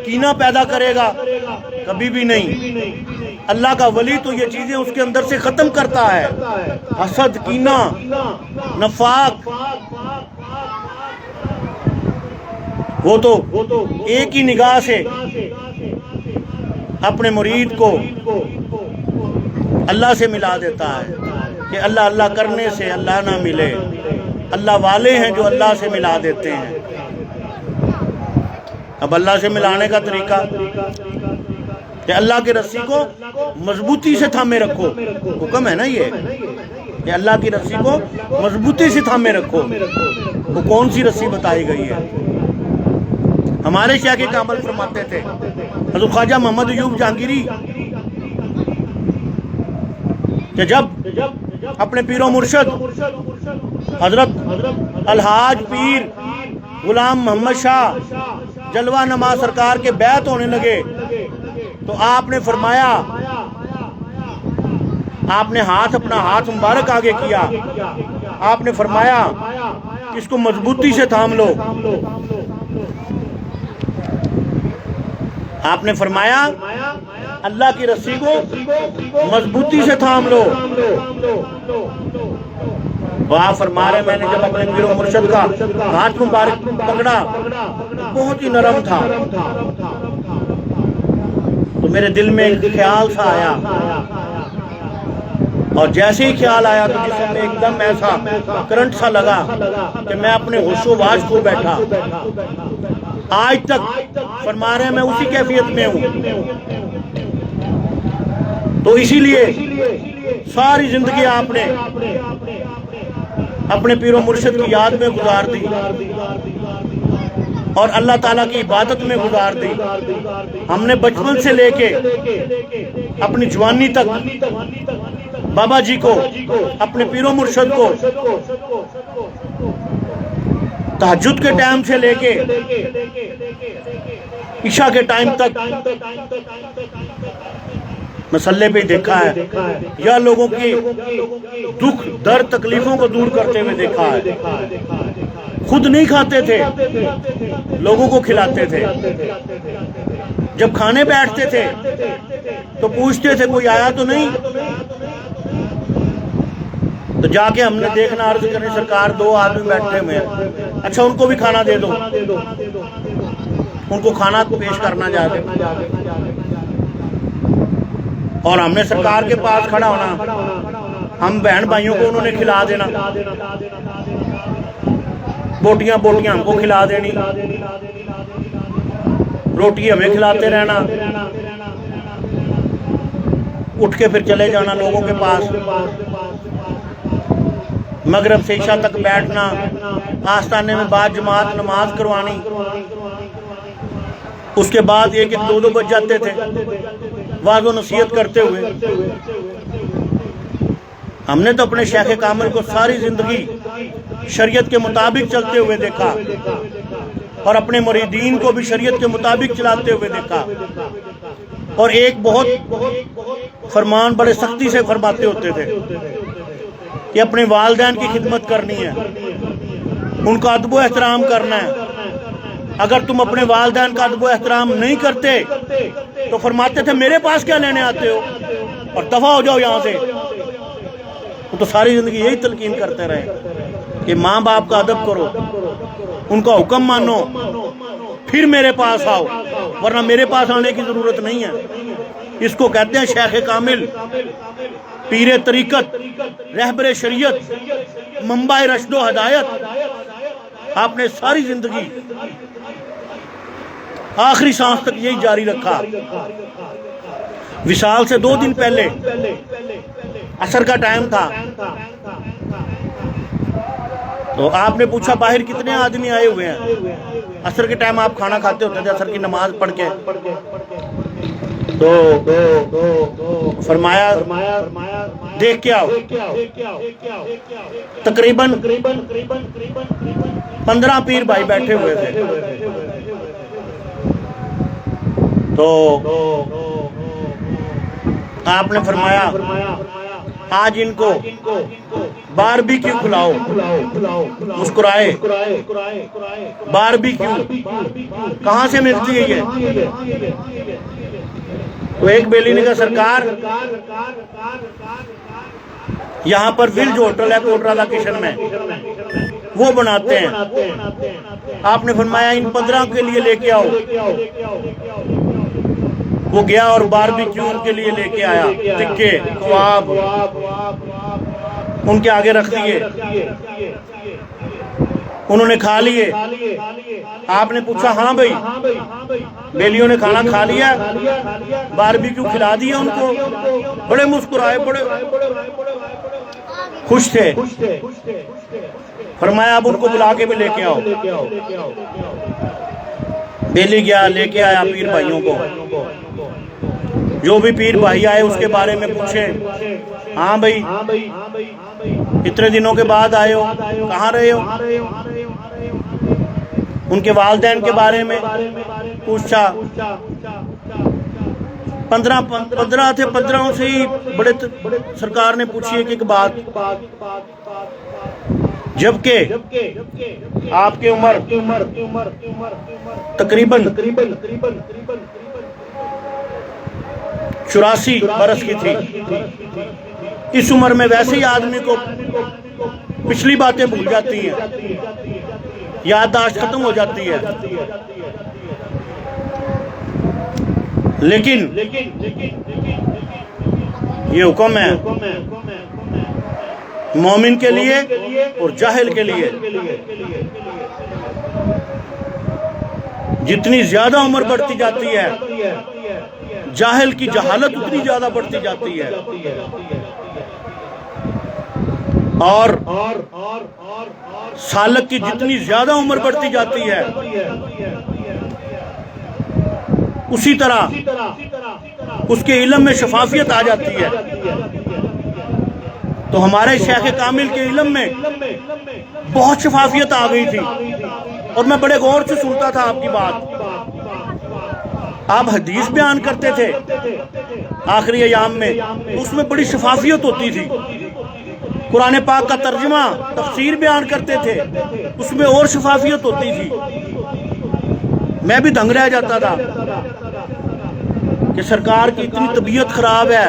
کینہ پیدا کرے گا؟ کبھی بھی نہیں۔ اللہ کا ولی تو یہ چیزیں اس کے اندر سے ختم کرتا ہے، حسد، کینہ، نفاق۔ وہ تو ایک ہی نگاہ سے اپنے مرید کو اللہ سے ملا دیتا ہے کہ اللہ اللہ کرنے سے اللہ نہ ملے، اللہ والے ہیں جو اللہ سے ملا دیتے ہیں۔ اب اللہ سے ملانے کا طریقہ کہ اللہ کی رسی کو مضبوطی سے تھامے رکھو، حکم ہے نا یہ کہ اللہ کی رسی کو مضبوطی سے تھامے رکھو۔ وہ کون سی رسی بتائی گئی ہے؟ ہمارے شیخ کامل فرماتے تھے، حضرت خواجہ محمد ایوب جہانگیری، کہ جب اپنے پیر و مرشد حضرت الحاج پیر غلام محمد شاہ جلوہ نما سرکار کے بیعت ہونے لگے تو آپ نے فرمایا، آپ نے اپنا ہاتھ مبارک آگے کیا، آپ نے فرمایا کہ اس کو مضبوطی سے تھام لو، آپ نے فرمایا اللہ کی رسی کو مضبوطی سے تھام لو۔ آپ فرما رہے، میں نے جب اپنے پیر و مرشد کا ہاتھ مبارک پکڑا بہت ہی نرم تھا، تو میرے دل میں ایک خیال سا آیا، اور جیسے ہی خیال آیا تو جسم میں ایک دم ایسا کرنٹ سا لگا کہ میں اپنے ہوش و واش کھو بیٹھا۔ آج تک فرما رہے ہیں میں اسی کیفیت میں ہوں۔ تو اسی لیے ساری زندگی آپ نے اپنے پیر و مرشد کی یاد میں گزار دی اور اللہ تعالیٰ کی عبادت میں گزار دی۔ ہم نے بچپن سے لے کے اپنی جوانی تک بابا جی کو، اپنے پیر و مرشد کو تہجد کے ٹائم سے لے کے عشاء کے ٹائم تک مسلح پہ دیکھا ہے، یا لوگوں کی دکھ درد تکلیفوں کو دور کرتے ہوئے دیکھا ہے۔ خود نہیں کھاتے تھے، لوگوں کو کھلاتے تھے۔ جب کھانے بیٹھتے تھے تو پوچھتے تھے کوئی آیا تو نہیں، تو جا کے ہم نے دیکھنا عرض کرنے سرکار 2 آدمی بیٹھے ہوئے ہیں، اچھا ان کو بھی کھانا دے دو، ان کو کھانا پیش کرنا جا کے، اور ہم نے سرکار کے پاس کھڑا ہونا، ہم بہن بھائیوں کو انہوں نے کھلا دینا، بوٹیاں ہم کو کھلا دینی، روٹی ہمیں کھلاتے رہنا، اٹھ کے پھر چلے جانا لوگوں کے پاس، مغرب سے عشاء تک بیٹھنا، آستانے میں بعد جماعت نماز کروانی، اس کے بعد 1-2 بج جاتے تھے واعظ و نصیحت کرتے ہوئے۔ ہم نے تو اپنے شیخ کامل کو ساری زندگی شریعت کے مطابق چلتے ہوئے دیکھا، اور اپنے مریدین کو بھی شریعت کے مطابق چلاتے ہوئے دیکھا، اور ایک بہت فرمان بڑے سختی سے فرماتے ہوتے تھے کہ اپنے والدین کی خدمت کرنی ہے، ان کا ادب و احترام کرنا ہے۔ اگر تم اپنے والدین کا ادب و احترام نہیں کرتے تو فرماتے تھے میرے پاس کیا لینے آتے ہو اور دفع ہو جاؤ یہاں سے۔ وہ تو ساری زندگی یہی تلقین کرتے رہے کہ ماں باپ کا ادب کرو، ان کا حکم مانو، پھر میرے پاس آؤ، ورنہ میرے پاس آنے کی ضرورت نہیں ہے۔ اس کو کہتے ہیں شیخ کامل، پیر طریقت، رہبر شریعت، منبع رشد و ہدایت۔ آپ نے ساری زندگی آخری سانس تک یہی جاری رکھا۔ وصال سے 2 دن پہلے عصر کا ٹائم تھا، تو آپ نے پوچھا باہر کتنے آدمی آئے ہوئے ہیں؟ عصر کے ٹائم آپ کھانا کھاتے ہوتے تھے عصر کی نماز پڑھ کے، تو فرمایا دیکھ کے آؤ۔ تقریباً 15 پیر بھائی بیٹھے ہوئے تھے، تو آپ نے فرمایا آج ان کو باربیکیو کھلاؤ۔ مسکرائے، باربیکیو کہاں سے ملتی ہے یہ؟ تو ایک بیلی نے کہا سرکار یہاں پر ویلج ہوٹل ہے کوٹ رادا کشن میں، وہ بناتے ہیں۔ آپ نے فرمایا ان 15 کے لیے لے کے آؤ۔ وہ گیا اور باربیکیو ان کے لیے لے کے آیا، ٹکے کباب ان کے آگے رکھ دیے، انہوں نے کھا لیے۔ آپ نے پوچھا ہاں بھائی بیلیوں نے کھانا کھا لیا، باربیکیو کھلا دیا ان کو؟ بڑے مسکرائے، بڑے خوش تھے۔ فرمایا اب ان کو بلا کے بھی لے کے آؤ۔ بیلی گیا، لے کے آیا پیر بھائیوں کو۔ جو بھی پیر بھائی آئے اس کے بارے میں پوچھے، ہاں بھائی اتنے دنوں کے بعد آئے ہو، کہاں رہے ہو؟ ان کے والدین کے بارے میں پوچھا۔ 15 تھے، 15 سے ہی بڑے سرکار نے پوچھی ایک بات، جبکہ آپ کی عمر تقریباً 84 برس کی تھی۔ اس عمر میں ویسے ہی آدمی کو پچھلی باتیں بھول جاتی ہیں، یادداشت ختم ہو جاتی ہے، لیکن یہ حکم ہے مومن کے لیے اور جاہل کے لیے، جتنی زیادہ عمر بڑھتی جاتی ہے جاہل کی جہالت اتنی زیادہ بڑھتی جاتی ہے، اور سالک کی جتنی زیادہ عمر بڑھتی جاتی ہے اسی طرح اس کے علم میں شفافیت آ جاتی ہے۔ تو ہمارے شیخ کامل کے علم میں بہت شفافیت آ گئی تھی، اور میں بڑے غور سے سنتا تھا آپ کی بات۔ آپ حدیث بیان کرتے تھے آخری ایام میں، اس میں بڑی شفافیت ہوتی تھی۔ قرآن پاک کا ترجمہ تفسیر بیان کرتے تھے، اس میں اور شفافیت ہوتی تھی۔ میں بھی دنگ رہ جاتا تھا کہ سرکار کی اتنی طبیعت خراب ہے،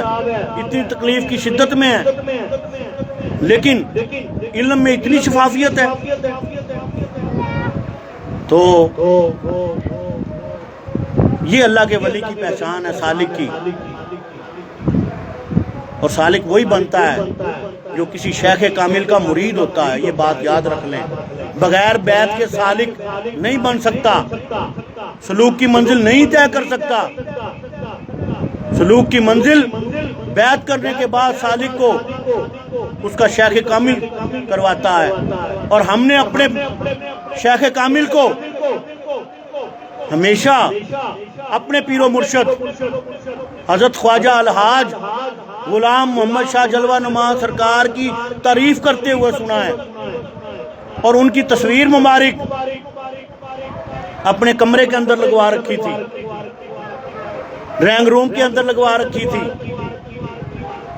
اتنی تکلیف کی شدت میں ہے، لیکن علم میں اتنی شفافیت ہے۔ تو یہ اللہ کے ولی کی پہچان ہے، سالک کی۔ اور سالک وہی بنتا ہے جو کسی شیخ کامل کا مرید ہوتا ہے، یہ بات یاد رکھ لیں۔ بغیر بیعت کے سالک نہیں بن سکتا، سلوک کی منزل نہیں طے کر سکتا۔ سلوک کی منزل بیعت کرنے کے بعد سالک کو اس کا شیخ کامل کرواتا ہے، اور ہم نے اپنے شیخ کامل کو ہمیشہ اپنے پیر و مرشد حضرت خواجہ الحاج غلام محمد شاہ جلوہ نما سرکار کی تعریف کرتے ہوئے سنا ہے، اور ان کی تصویر مبارک اپنے کمرے کے اندر لگوا رکھی تھی، ڈرائنگ روم کے اندر لگوا رکھی تھی.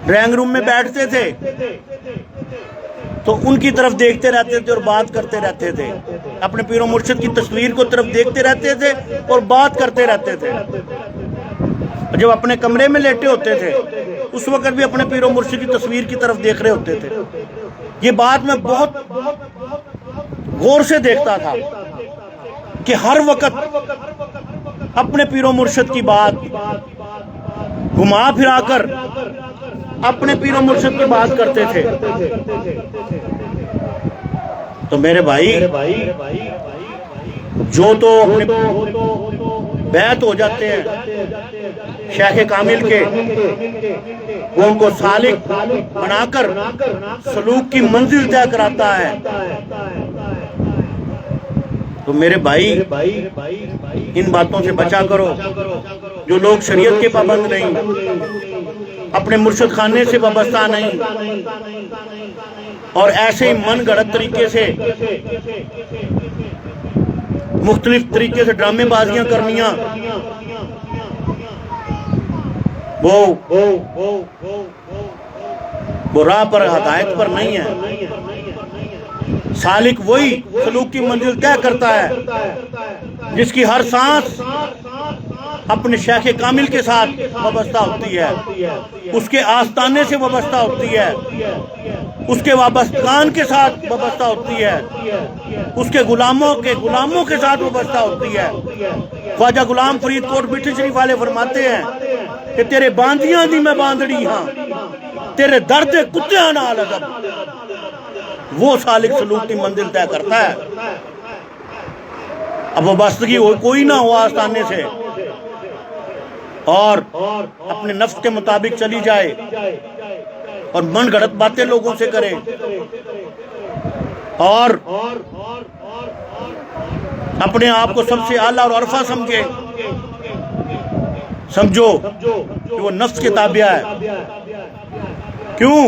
ڈرائنگ روم میں بیٹھتے تھے تو ان کی طرف دیکھتے رہتے تھے اور بات کرتے رہتے تھے. اپنے پیر و مرشد کی تصویر کو طرف دیکھتے رہتے تھے اور بات کرتے رہتے تھے. جب اپنے کمرے میں لیٹے ہوتے تھے اس وقت بھی اپنے پیر و مرشد کی تصویر کی طرف دیکھ رہے ہوتے تھے. یہ بات میں بہت غور سے دیکھتا تھا کہ ہر وقت اپنے پیر و مرشد کی بات گھما پھرا کر اپنے پیر و مرشد کی بات کرتے تھے. تو میرے بھائی جو تو اپنے بیعت ہو جاتے ہیں شیخ کامل کے، وہ ان کو سالک بنا کر سلوک کی منزل طے کراتا ہے. تو میرے بھائی ان باتوں سے بچا کرو. جو لوگ شریعت کے پابند نہیں، اپنے مرشد خانے سے وابستہ نہیں، اور ایسے ہی من گھڑت طریقے سے مختلف طریقے سے ڈرامے بازیاں کرنیاں، وہ راہ پر ہدایت پر نہیں ہے. سالک وہی سلوک کی منزل طے کرتا ہے جس کی ہر سانس اپنے شیخ کامل کے ساتھ وابستہ ہوتی ہے، اس کے آستانے سے وابستہ ہوتی ہے، اس کے وابستگان کے ساتھ وابستہ ہوتی ہے، اس کے غلاموں کے ساتھ وابستہ ہوتی ہے. خواجہ غلام فرید کوٹ مٹھی شریف والے فرماتے ہیں کہ تیرے باندیاں دی میں باندڑی ہاں، تیرے درد کتیاں نال ادب. وہ سالک سلوک کی منزل طے کرتا ہے. اب وابستگی کوئی نہ ہو آستانے سے اور اپنے نفس کے مطابق چلی جائے اور من گھڑت باتیں لوگوں سے کرے اور اپنے آپ کو سب سے اعلیٰ اور عرفہ سمجھو کہ وہ نفس کے تابع ہے. کیوں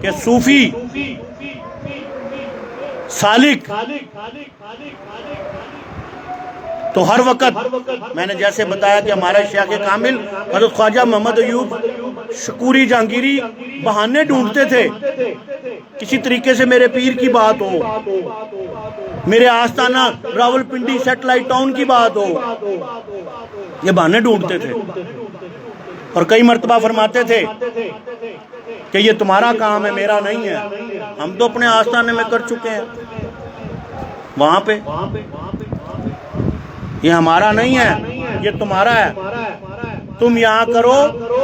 کہ صوفی سالک تو ہر وقت میں نے جیسے بتایا کہ ہمارے شیخ کامل حضرت خواجہ محمد ایوب شکوری جہانگیری بہانے ڈھونڈتے تھے کسی طریقے سے میرے پیر کی بات ہو، میرے آستانہ راول پنڈی سیٹلائٹ ٹاؤن کی بات ہو. یہ بہانے ڈھونڈتے تھے اور کئی مرتبہ فرماتے تھے کہ یہ تمہارا کام ہے، میرا نہیں ہے. ہم تو اپنے آستانے میں کر چکے ہیں وہاں پہ، یہ ہمارا نہیں ہے، یہ تمہارا ہے. تم یہاں کرو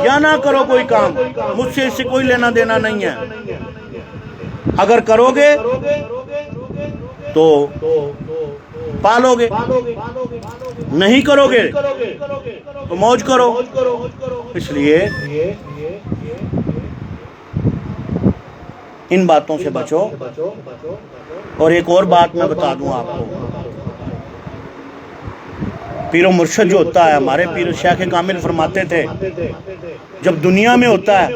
یا نہ کرو کوئی کام، مجھ سے اس سے کوئی لینا دینا نہیں ہے. اگر کرو گے تو پالو گے، نہیں کرو گے تو موج کرو. اس لیے ان باتوں سے بچو. اور ایک اور بات میں بتا دوں آپ کو، پیر و مرشد جو ہوتا ہے، ہمارے پیر شیخ کامل فرماتے تھے جب دنیا میں ہوتا ہے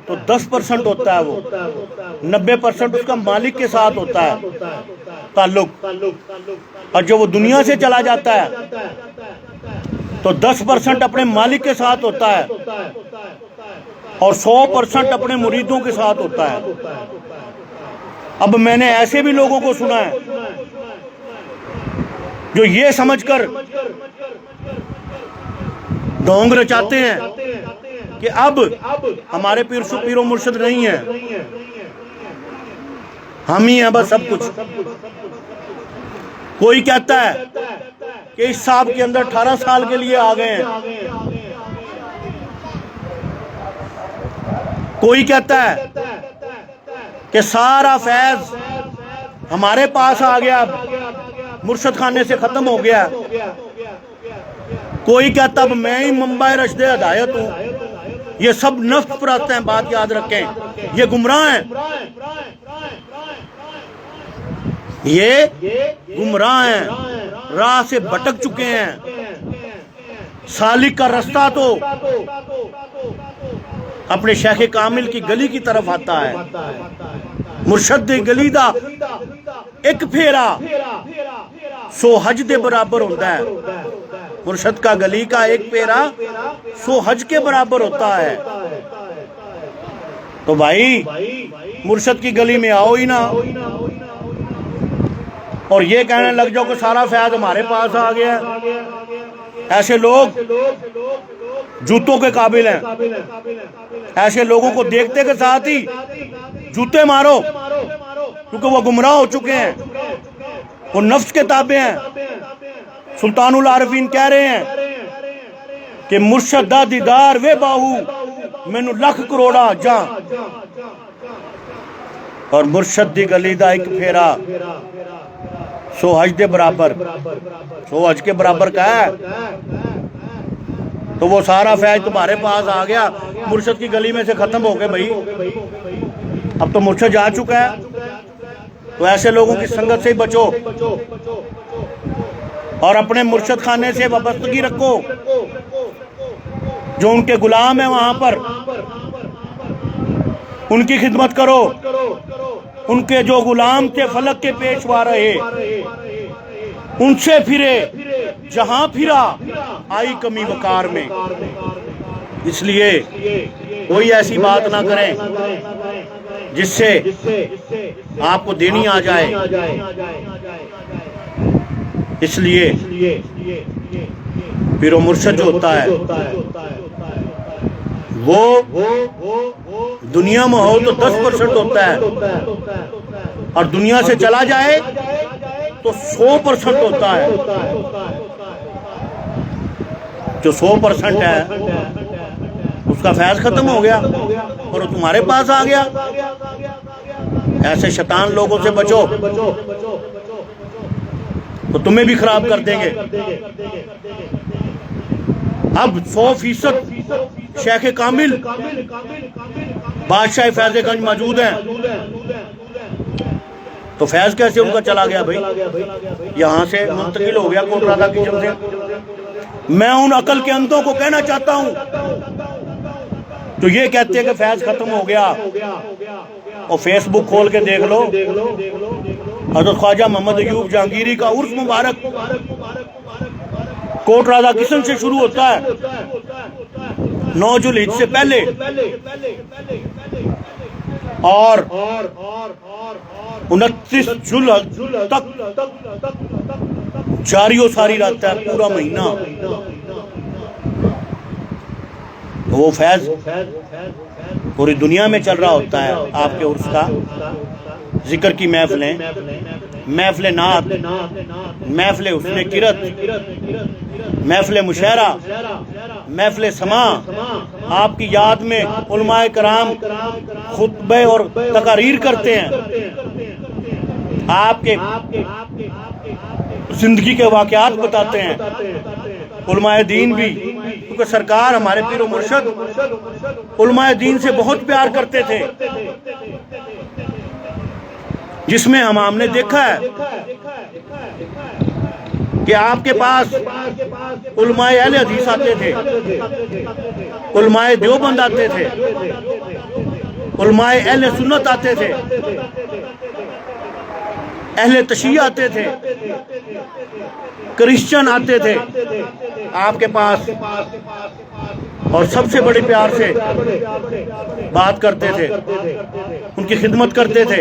تو 10% ہوتا ہے، وہ 90% اس کا مالک کے ساتھ ہوتا ہے تعلق. اور جب وہ دنیا سے چلا جاتا ہے تو 10% اپنے مالک کے ساتھ ہوتا ہے اور 100% اپنے مریدوں کے ساتھ ہوتا ہے. اب میں نے ایسے بھی لوگوں کو سنا ہے جو یہ سمجھ کر ڈھونگ رچاتے ہیں کہ اب ہمارے پیر و مرشد نہیں ہیں، ہم ہی ہیں بس سب کچھ. کوئی کہتا ہے کہ اس صاحب کے اندر 18 سال کے لیے آ گئے ہیں، کوئی کہتا ہے کہ سارا فیض ہمارے پاس آ گیا، مرشد خانے سے ختم ہو گیا. کوئی کہتا اب میں ہی منبع رشد ہدایت ہوں. یہ سب نفس پرست ہیں، بات یاد رکھیں، یہ گمراہ ہیں، یہ گمراہ ہیں، راہ سے بھٹک چکے ہیں. سالک کا رستہ تو اپنے شیخ کامل کی گلی کی طرف آتا ہے. مرشد گلی دا ایک پھیرا سو حج دے برابر ہوتا ہے. مرشد کا گلی کا ایک پیرا 100 حج کے برابر ہوتا ہے. تو بھائی مرشد کی گلی میں آؤ ہی نہ اور یہ کہنے لگ جاؤ کہ سارا فیض ہمارے پاس آ گیا ہے. ایسے لوگ جوتوں کے قابل ہیں. ایسے لوگوں کو دیکھتے کے ساتھ ہی جوتے مارو، کیونکہ وہ گمراہ ہو چکے ہیں، وہ نفس کے تابع ہیں. سلطان العارفین کہہ رہے ہیں کہ مرشد دا دیدار وے باہو مینو لکھ کروڑا جاں، اور مرشد دی گلی دا ایک پھیرا 100 حج دے برابر. 100 حج کے برابر کا ہے. تو وہ سارا فیض تمہارے پاس آ گیا، مرشد کی گلی میں سے ختم ہو گئے. بھائی اب تو مرشد جا چکا ہے. تو ایسے لوگوں کی سنگت سے ہی بچو اور اپنے مرشد خانے سے وابستگی رکھو. جو ان کے غلام ہیں وہاں پر ان کی خدمت کرو. ان کے جو غلام تھے فلک کے پیشوا رہے، ان سے پھرے جہاں پھرا آئی کمی وقار میں. اس لیے کوئی ایسی بات نہ کریں جس سے آپ کو دینی آ جائے. اس لیے پیر و مرشد جو ہوتا ہے وہ دنیا میں ہو تو 10% ہوتا ہے، اور دنیا سے چلا جائے تو 100% ہوتا ہے. جو 100% ہے اس کا فیض ختم ہو گیا اور وہ تمہارے پاس آ گیا. ایسے شیطان لوگوں سے بچو، تو تمہیں بھی خراب کر دیں گے. اب 100% شیخ کامل بادشاہ فیض گنج موجود ہیں، تو فیض کیسے ان کا چلا گیا؟ بھائی یہاں سے منتقل ہو گیا کوٹ رادا کی جم سے. میں ان عقل کے اندھوں کو کہنا چاہتا ہوں تو یہ کہتے ہیں کہ فیض ختم ہو گیا، اور فیس بک کھول کے دیکھ لو حضرت خواجہ محمد ایوب جہانگیری کا عرس مبارک کوٹ رادا کشن سے شروع ہوتا ہے 9 ذوالحج سے پہلے، اور 29 ذوالحج تک جاری و ساری رہتا ہے پورا مہینہ. وہ فیض پوری دنیا میں چل رہا ہوتا ہے. آپ کے عرس کا ذکر کی محفلیں، محفل نعت، محفل حسن کرت، محفل مشاعرہ، محفل سماع، آپ کی یاد میں علماء کرام خطبے اور تقاریر کرتے ہیں، آپ کے زندگی کے واقعات بتاتے ہیں. علماء دین بھی، کیونکہ سرکار ہمارے پیر و مرشد علماء دین سے بہت پیار کرتے تھے، جس میں ہم نے دیکھا ہے کہ آپ کے پاس علماء اہل حدیث آتے تھے، علماء دیوبند آتے تھے، علماء اہل سنت آتے تھے، اہل تشیع آتے تھے، کرسچن آتے تھے آپ کے پاس، اور سب سے بڑے پیار سے بات کرتے تھے، ان کی خدمت کرتے تھے،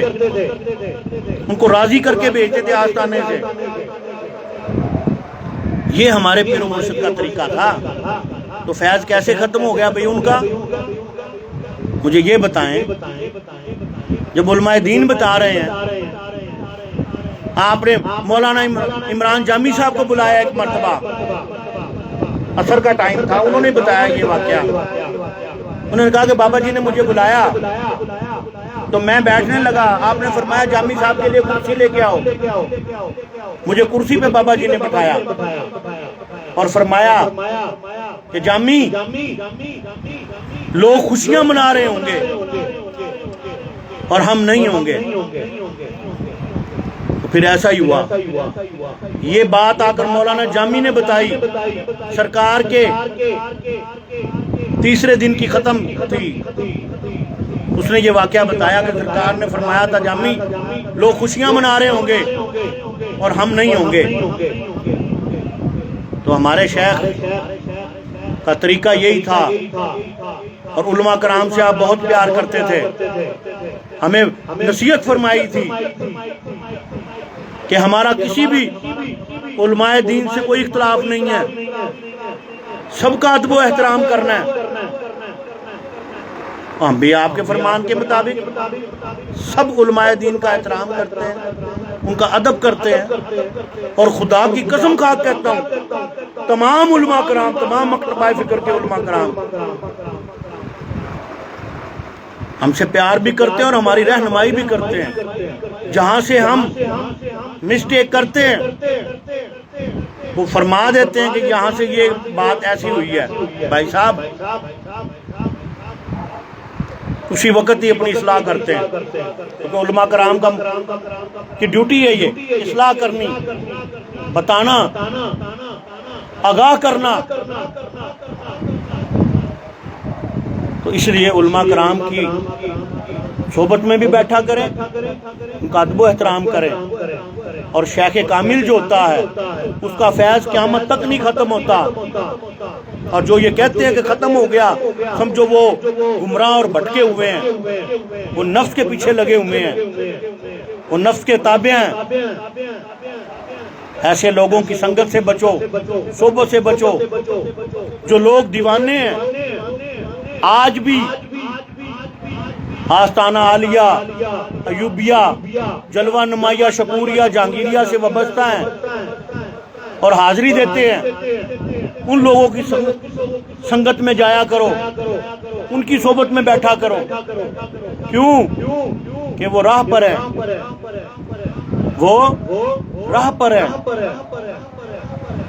ان کو راضی کر کے بھیجتے تھے آستانے سے. یہ ہمارے پیر و مرشد کا طریقہ تھا. تو فیض کیسے ختم ہو گیا بھئی ان کا؟ مجھے یہ بتائیں. جب علماء دین بتا رہے ہیں، آپ نے مولانا عمران جامی صاحب کو بلایا ایک مرتبہ، عصر کا ٹائم تھا، انہوں نے بتایا یہ واقعہ. انہوں نے کہا کہ بابا جی نے مجھے بلایا تو میں بیٹھنے لگا. آپ نے فرمایا جامی صاحب کے لیے کرسی لے کے آؤ. مجھے کرسی پہ بابا جی نے بٹھایا اور فرمایا کہ جامی، لوگ خوشیاں منا رہے ہوں گے اور ہم نہیں ہوں گے. پھر ایسا ہی ہوا. یہ بات آ کر مولانا جامی نے بتائی. سرکار کے تیسرے دن کی ختم تھی، اس نے یہ واقعہ بتایا کہ سرکار نے فرمایا تھا جامی لوگ خوشیاں منا رہے ہوں گے اور ہم نہیں ہوں گے۔ تو ہمارے شیخ کا طریقہ یہی تھا، اور علماء کرام سے آپ بہت پیار کرتے تھے۔ ہمیں نصیحت فرمائی تھی کہ ہمارا کسی بھی علماء دین سے کوئی اختلاف نہیں ہے، سب کا ادب و احترام کرنا ہے۔ ہم بھی آپ کے فرمان کے مطابق سب علماء دین کا احترام کرتے ہیں، ان کا ادب کرتے ہیں، اور خدا کی قسم کھا کہتا ہوں تمام علماء کرام، تمام مکتبہ فکر کے علماء کرام ہم سے پیار بھی کرتے ہیں اور ہماری رہنمائی بھی کرتے ہیں۔ جہاں سے ہم مسٹیک کرتے ہیں وہ فرما دیتے ہیں کہ یہاں سے یہ بات ایسی ہوئی ہے، بھائی صاحب اسی وقت ہی اپنی اصلاح کرتے ہیں، کیونکہ علماء کرام کی ڈیوٹی ہے یہ اصلاح کرنی، بتانا، آگاہ کرنا۔ تو اس لیے علماء کرام کی صحبت میں بھی بیٹھا کریں، ان کا ادب و احترام کریں، اور شیخ کامل جو ہوتا ہے اس کا فیض قیامت تک نہیں ختم ہوتا۔ اور جو یہ کہتے ہیں کہ ختم ہو گیا، سمجھو وہ گمراہ اور بھٹکے ہوئے ہیں، وہ نفس کے پیچھے لگے ہوئے ہیں، وہ نفس کے تابع ہیں۔ ایسے لوگوں کی سنگت سے بچو، صحبت سے بچو۔ جو لوگ دیوانے ہیں آج بھی آستانہ عالیہ، ایوبیہ، جلوہ نمایہ، شکوریہ، جہانگیریہ سے وابستہ ہیں اور حاضری دیتے ہیں، ان لوگوں کی سنگت میں جایا کرو، ان کی صحبت میں بیٹھا کرو۔ کیوں کہ وہ راہ پر ہے، وہ راہ پر ہے،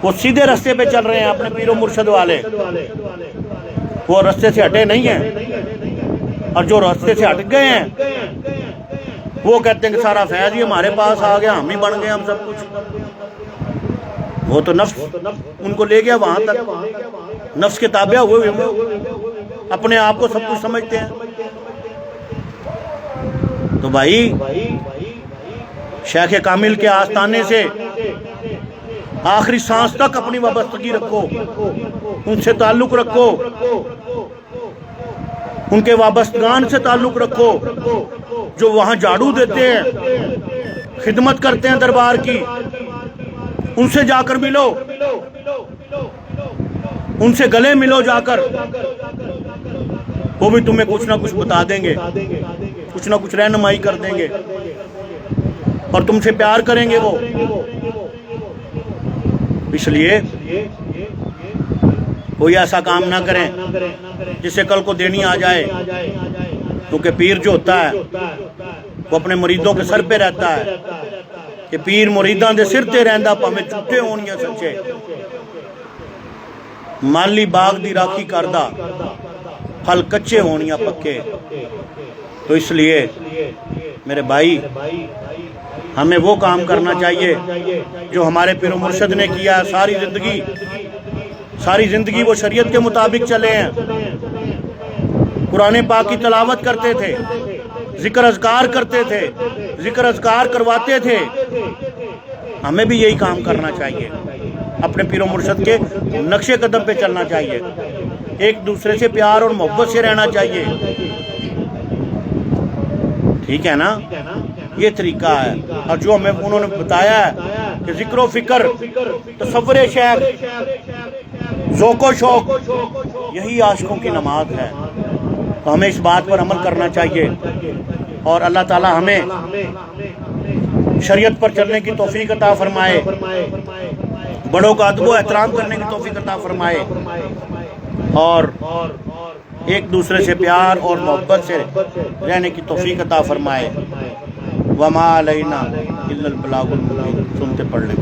وہ سیدھے رستے پہ چل رہے ہیں اپنے پیر و مرشد والے، وہ رستے سے ہٹے نہیں ہیں۔ اور جو رستے سے ہٹ گئے ہیں وہ کہتے ہیں کہ سارا فیض ہی ہمارے پاس آ گیا، ہم ہی بن گئے، ہم سب کچھ۔ وہ تو نفس ان کو لے گیا وہاں تک، نفس کے تابع ہوئے اپنے آپ کو سب کچھ سمجھتے ہیں۔ تو بھائی شیخ کامل کے آستانے سے آخری سانس تک اپنی وابستگی رکھو، ان سے تعلق رکھو، ان کے وابستگان سے تعلق رکھو جو وہاں جھاڑو دیتے ہیں، خدمت کرتے ہیں دربار کی، ان سے جا کر ملو، ان سے گلے ملو جا کر، وہ بھی تمہیں کچھ نہ کچھ بتا دیں گے، کچھ نہ کچھ رہنمائی کر دیں گے، اور تم سے پیار کریں گے وہ۔ اس لیے کوئی ایسا کام نہ کریں جس سے کل کو دینی آ جائے، کیونکہ پیر جو ہوتا ہے وہ اپنے مریدوں کے سر پہ رہتا ہے کہ پیر مریداں دے سر تے رہندا پاویں جھوٹے ہون یا سچے، مالی باغ دی راکھی کردہ پھل کچے ہون یا پکے۔ تو اس لیے میرے بھائی ہمیں وہ کام کرنا چاہیے جو ہمارے پیر و مرشد نے کیا ہے۔ ساری زندگی وہ شریعت کے مطابق چلے ہیں، قرآن پاک کی تلاوت کرتے تھے، ذکر اذکار کرتے تھے، ذکر اذکار کرواتے تھے۔ ہمیں بھی یہی کام کرنا چاہیے، اپنے پیر و مرشد کے نقش قدم پہ چلنا چاہیے، ایک دوسرے سے پیار اور محبت سے رہنا چاہیے، ٹھیک ہے نا؟ یہ طریقہ ہے۔ اور جو ہمیں انہوں نے بتایا ہے کہ ذکر و فکر، تصور شیخ، ذوق و شوق، یہی عاشقوں کی نماز ہے۔ تو ہمیں اس بات پر عمل کرنا چاہیے، اور اللہ تعالی ہمیں شریعت پر چلنے کی توفیق عطا فرمائے، بڑوں کا ادب و احترام کرنے کی توفیق عطا فرمائے، اور ایک دوسرے سے پیار اور محبت سے رہنے کی توفیق عطا فرمائے۔ وما علینا الا البلاغ المبین۔ سنتے پڑھ لیں۔